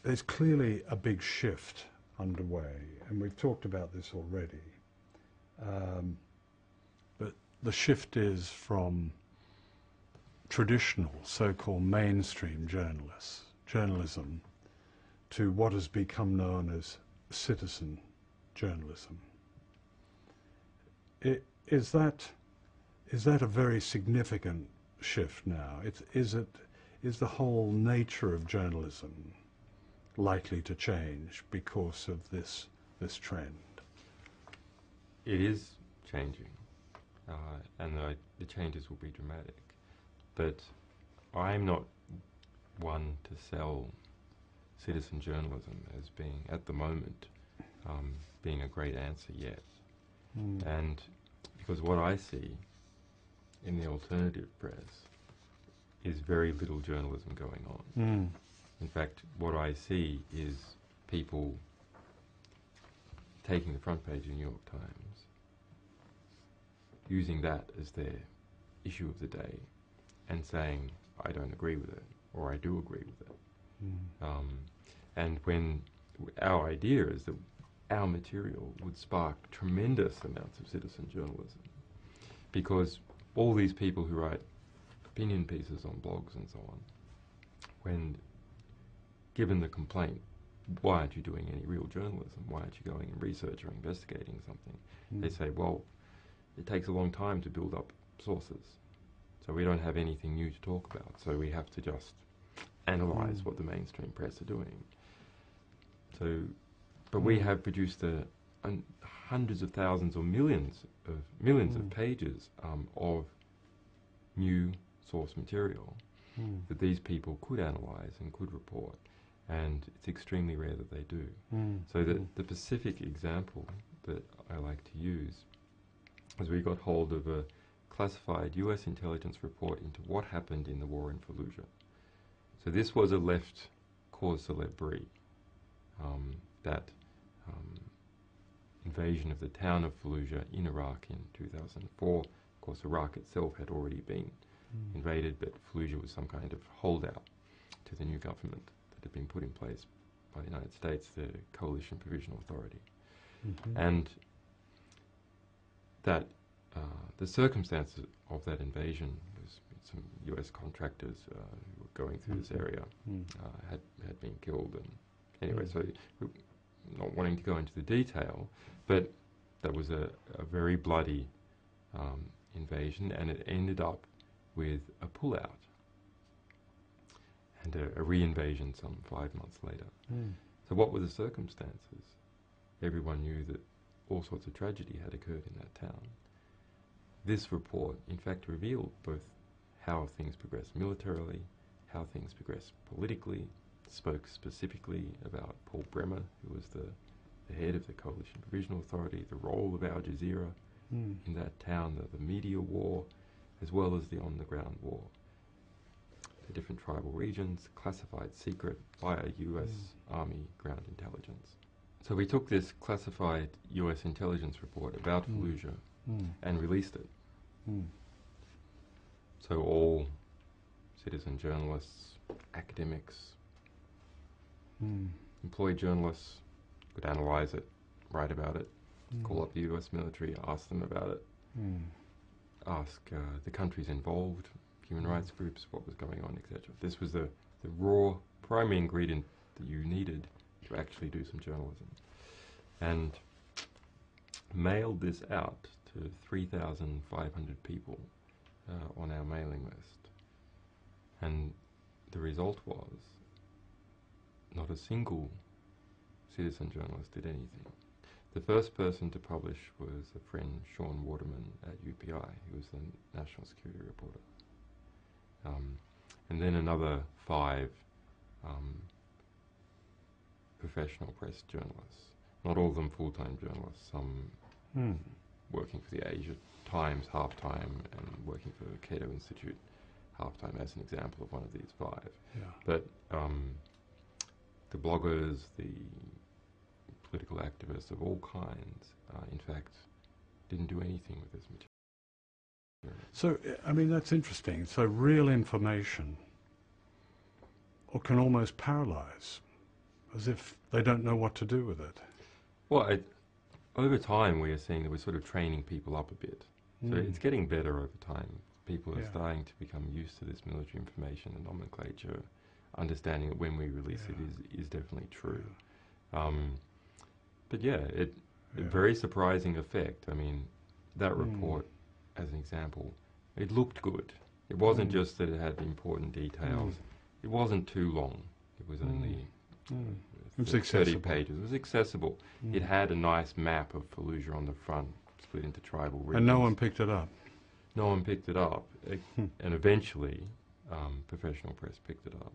there's clearly a big shift underway, and we've talked about this already. But the shift is from traditional, so-called mainstream journalism, to what has become known as citizen journalism. Is that a very significant shift now? Is the whole nature of journalism likely to change because of this trend? It is changing, and the changes will be dramatic. But I'm not one to sell citizen journalism as being, at the moment, being a great answer yet. And because what I see in the alternative press is very little journalism going on. In fact, what I see is people taking the front page of the New York Times, using that as their issue of the day, and saying, I don't agree with it, or I do agree with it. And when our idea is that our material would spark tremendous amounts of citizen journalism, because all these people who write opinion pieces on blogs and so on, when given the complaint, why aren't you doing any real journalism? Why aren't you going and research or investigating something? They say, well, it takes a long time to build up sources, so we don't have anything new to talk about, so we have to just analyse what the mainstream press are doing. So, but we have produced hundreds of thousands or millions of pages of new source material that these people could analyse and could report, and it's extremely rare that they do. So the specific example that I like to use is we got hold of a classified US intelligence report into what happened in the war in Fallujah. So this was a left cause célèbre, that invasion of the town of Fallujah in Iraq in 2004. Of course, Iraq itself had already been invaded, but Fallujah was some kind of holdout to the new government that had been put in place by the United States, the Coalition Provisional Authority. And that the circumstances of that invasion was some US contractors who were going through this area had been killed, and anyway, so not wanting to go into the detail, but that was a very bloody invasion, and it ended up with a pullout and a re-invasion some 5 months later. So what were the circumstances? Everyone knew that all sorts of tragedy had occurred in that town. This report, in fact, revealed both how things progressed militarily, how things progressed politically, spoke specifically about Paul Bremer, who was the head of the Coalition Provisional Authority, the role of Al Jazeera in that town, the media war, as well as the on-the-ground war. The different tribal regions, classified secret by a US Army ground intelligence. So we took this classified US intelligence report about Fallujah and released it. So all citizen journalists, academics, employed journalists could analyse it, write about it, call up the US military, ask them about it, ask the countries involved, human rights groups, what was going on, etc. This was the raw primary ingredient that you needed to actually do some journalism. And mailed this out to 3,500 people on our mailing list. And the result was not a single citizen journalist did anything. The first person to publish was a friend, Sean Waterman at UPI, who was the national security reporter. And then another 5 professional press journalists. Not all of them full-time journalists, some working for the Asia Times half-time and working for the Cato Institute half-time as an example of one of these 5. But the bloggers, the political activists of all kinds, in fact, didn't do anything with this material. So, I mean, that's interesting. So real information can almost paralyze as if they don't know what to do with it. Well, over time we are seeing that we're sort of training people up a bit. So it's getting better over time. People are starting to become used to this military information and nomenclature, understanding that when we release it is definitely true. But yeah, a very surprising effect. I mean, that report, as an example, it looked good. It wasn't just that it had important details. It wasn't too long. It was only It was 30 accessible. pages. It was accessible. It had a nice map of Fallujah on the front, split into tribal regions. And no one picked it up. No one picked it up. And eventually, professional press picked it up.